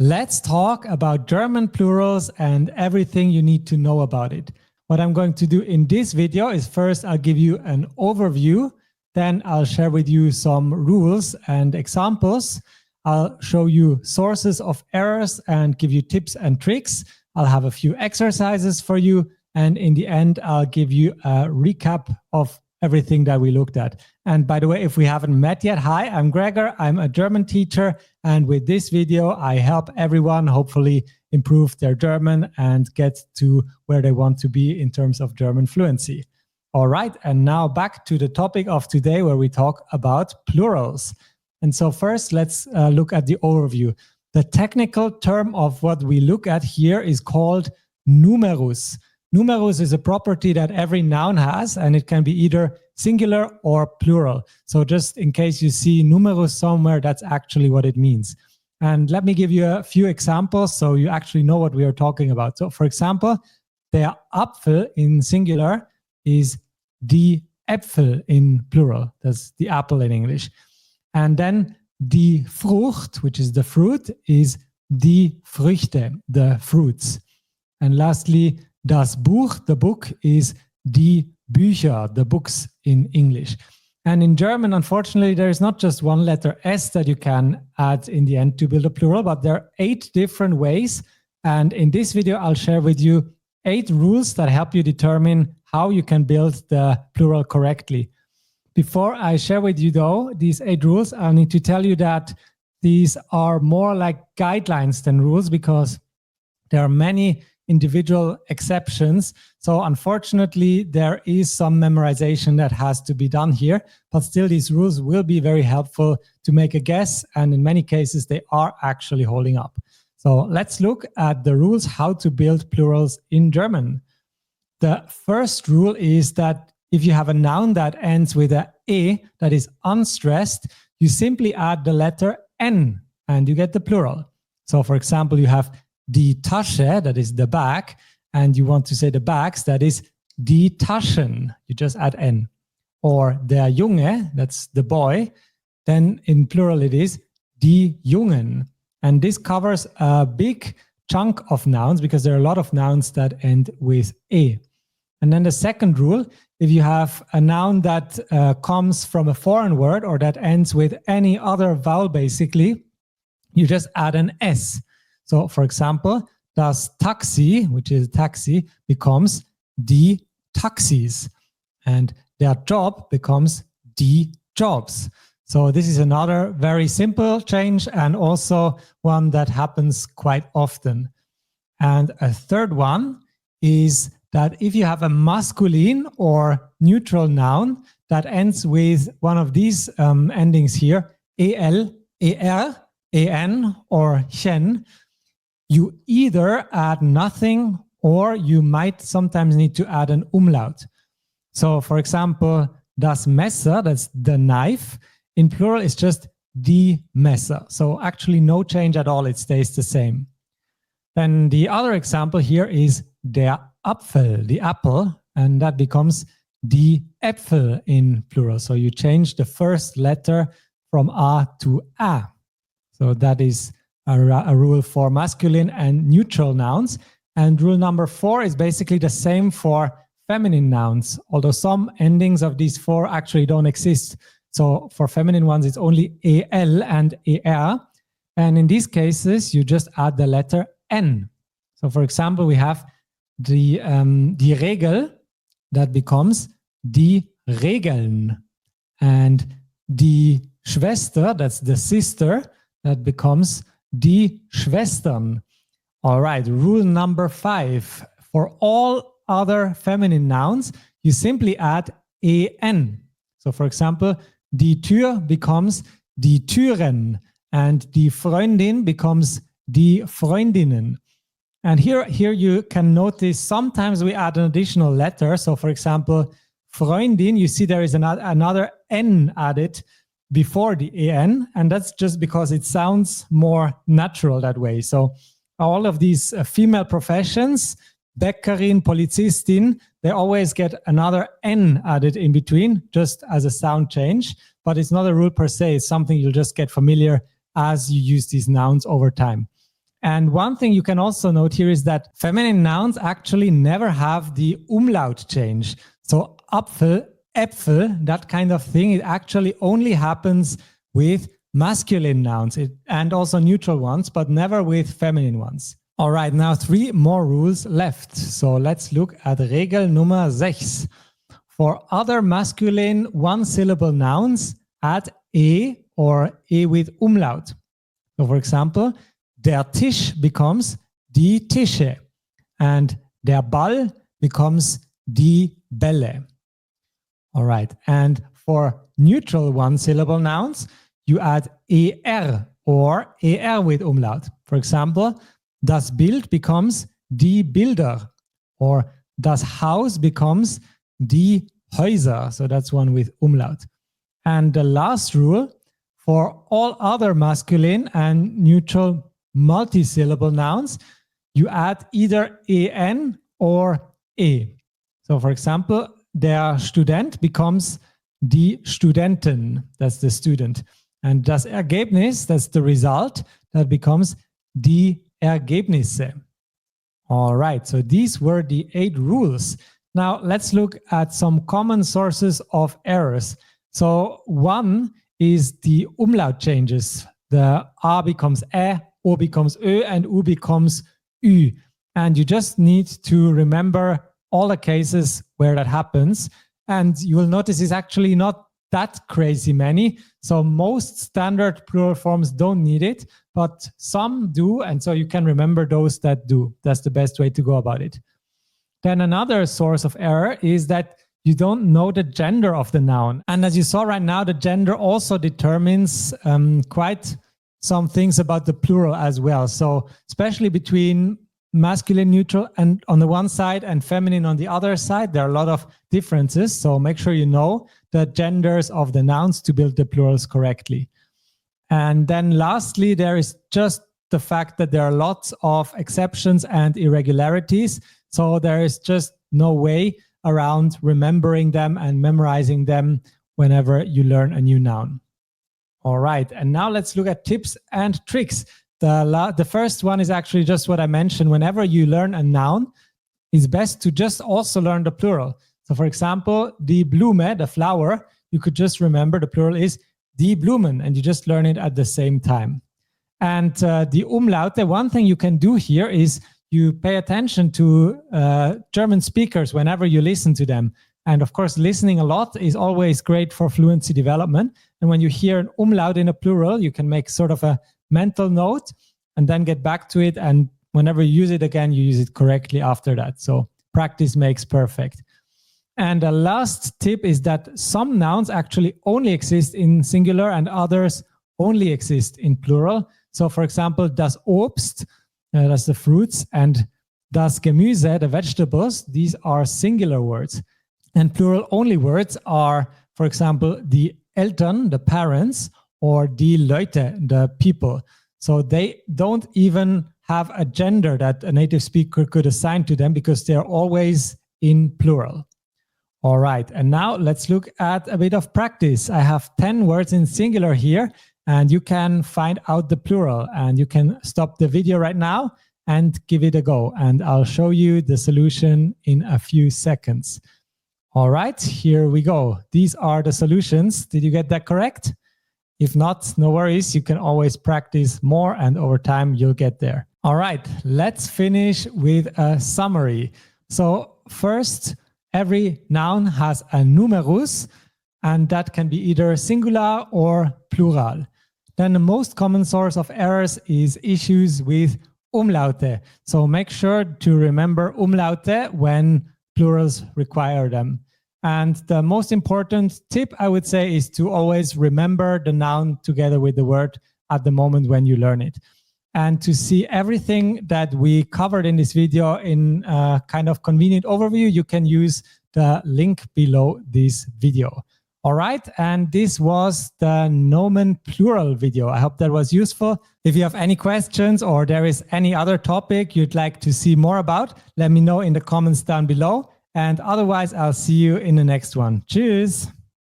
Let's talk about German plurals and everything you need to know about it. What I'm going to do in this video is first I'll give you an overview, then I'll share with you some rules and examples. I'll show you sources of errors and give you tips and tricks. I'll have a few exercises for you, and in the end I'll give you a recap of everything that we looked at. And by the way, if we haven't met yet, hi, I'm Gregor. I'm a German teacher, and with this video I help everyone hopefully improve their German and get to where they want to be in terms of German fluency. All right, and now back to the topic of today where we talk about plurals. And so first let's look at the overview. The technical term of what we look at here is called numerus. Numerus is a property that every noun has, and it can be either singular or plural. So just in case you see numerus somewhere, that's actually what it means. And let me give you a few examples so you actually know what we are talking about. So for example, der Apfel in singular is die Äpfel in plural. That's the apple in English. And then die Frucht, which is the fruit, is die Früchte, the fruits. And lastly, das Buch, the book, is die Bücher, the books in English. And in German, unfortunately, there is not just one letter S that you can add in the end to build a plural, but there are 8 different ways. And in this video, I'll share with you 8 rules that help you determine how you can build the plural correctly. Before I share with you, though, these 8 rules, I need to tell you that these are more like guidelines than rules because there are many individual exceptions. So unfortunately, there is some memorization that has to be done here, but still these rules will be very helpful to make a guess. And in many cases, they are actually holding up. So let's look at the rules, how to build plurals in German. The first rule is that if you have a noun that ends with a E that is unstressed, you simply add the letter N and you get the plural. So for example, you have die Tasche, that is the bag, and you want to say the bags, that is die Taschen. You just add N. Or der Junge, that's the boy, then in plural it is die Jungen. And this covers a big chunk of nouns because there are a lot of nouns that end with E. And then the second rule, if you have a noun that comes from a foreign word or that ends with any other vowel, basically, you just add an S. So for example, das Taxi, which is taxi, becomes die Taxis. And their job becomes die Jobs. So this is another very simple change and also one that happens quite often. And a third one is that if you have a masculine or neutral noun that ends with one of these endings here, el, er, en, or chen, you either add nothing or you might sometimes need to add an umlaut. So for example, das Messer, that's the knife, in plural is just die Messer. So actually no change at all, it stays the same. Then the other example here is der Apfel, the apple, and that becomes die Äpfel in plural. So you change the first letter from A to A. So that is a rule for masculine and neutral nouns. And rule number 4 is basically the same for feminine nouns, although some endings of these 4 actually don't exist. So for feminine ones, it's only el and er. And in these cases, you just add the letter n. So for example, we have die Regel, that becomes die Regeln. And die Schwester, that's the sister, that becomes die Schwestern. All right, rule number 5. For all other feminine nouns, you simply add en. So for example, die Tür becomes die Türen and die Freundin becomes die Freundinnen. And here you can notice sometimes we add an additional letter. So for example, Freundin, you see there is another N added before the en, and that's just because it sounds more natural that way. So all of these female professions, Bäckerin, Polizistin, they always get another N added in between, just as a sound change, but it's not a rule per se. It's something you'll just get familiar as you use these nouns over time. And one thing you can also note here is that feminine nouns actually never have the umlaut change. So Apfel, Äpfel, that kind of thing, it actually only happens with masculine nouns and also neutral ones, but never with feminine ones. All right, now 3 more rules left. So let's look at Regel Nummer 6. For other masculine one-syllable nouns, add E or E with umlaut. So for example, der Tisch becomes die Tische and der Ball becomes die Bälle. All right, and for neutral one-syllable nouns, you add ER or ER with umlaut. For example, das Bild becomes die Bilder or das Haus becomes die Häuser. So that's one with umlaut. And the last rule, for all other masculine and neutral multi-syllable nouns, you add either en or e. So for example, der Student becomes die Studentin, that's the student. And das Ergebnis, that's the result, that becomes die Ergebnisse. All right, so these were the 8 rules. Now let's look at some common sources of errors. So one is the umlaut changes. The A becomes E, O becomes Ö, and U becomes Ü. And you just need to remember all the cases where that happens. And you will notice it's actually not that crazy many. So most standard plural forms don't need it, but some do. And so you can remember those that do. That's the best way to go about it. Then another source of error is that you don't know the gender of the noun. And as you saw right now, the gender also determines quite some things about the plural as well. So especially between masculine neutral and on the one side and feminine on the other side, there are a lot of differences. So make sure you know the genders of the nouns to build the plurals correctly. And then lastly, there is just the fact that there are lots of exceptions and irregularities. So there is just no way around remembering them and memorizing them whenever you learn a new noun. All right, and now let's look at tips and tricks. The first one is actually just what I mentioned. Whenever you learn a noun, it's best to just also learn the plural. So for example, die Blume, the flower, you could just remember the plural is die Blumen, and you just learn it at the same time. And the umlaut, the one thing you can do here is you pay attention to German speakers whenever you listen to them. And of course, listening a lot is always great for fluency development. And when you hear an umlaut in a plural, you can make sort of a mental note and then get back to it. And whenever you use it again, you use it correctly after that. So practice makes perfect. And the last tip is that some nouns actually only exist in singular and others only exist in plural. So for example, das Obst, that's the fruits, and das Gemüse, the vegetables, these are singular words. And plural only words are, for example, die Eltern, the parents, or die Leute, the people. So they don't even have a gender that a native speaker could assign to them because they're always in plural. All right, and now let's look at a bit of practice. I have 10 words in singular here, and you can find out the plural, and you can stop the video right now and give it a go, and I'll show you the solution in a few seconds. All right, here we go. These are the solutions. Did you get that correct? If not, no worries. You can always practice more, and over time you'll get there. All right, let's finish with a summary. So first, every noun has a numerus, and that can be either singular or plural. Then the most common source of errors is issues with umlaute. So make sure to remember umlaute when plurals require them. And the most important tip, I would say, is to always remember the noun together with the word at the moment when you learn it. And to see everything that we covered in this video in a kind of convenient overview, you can use the link below this video. All right, and this was the Nomen Plural video. I hope that was useful. If you have any questions or there is any other topic you'd like to see more about, let me know in the comments down below. And otherwise, I'll see you in the next one. Cheers.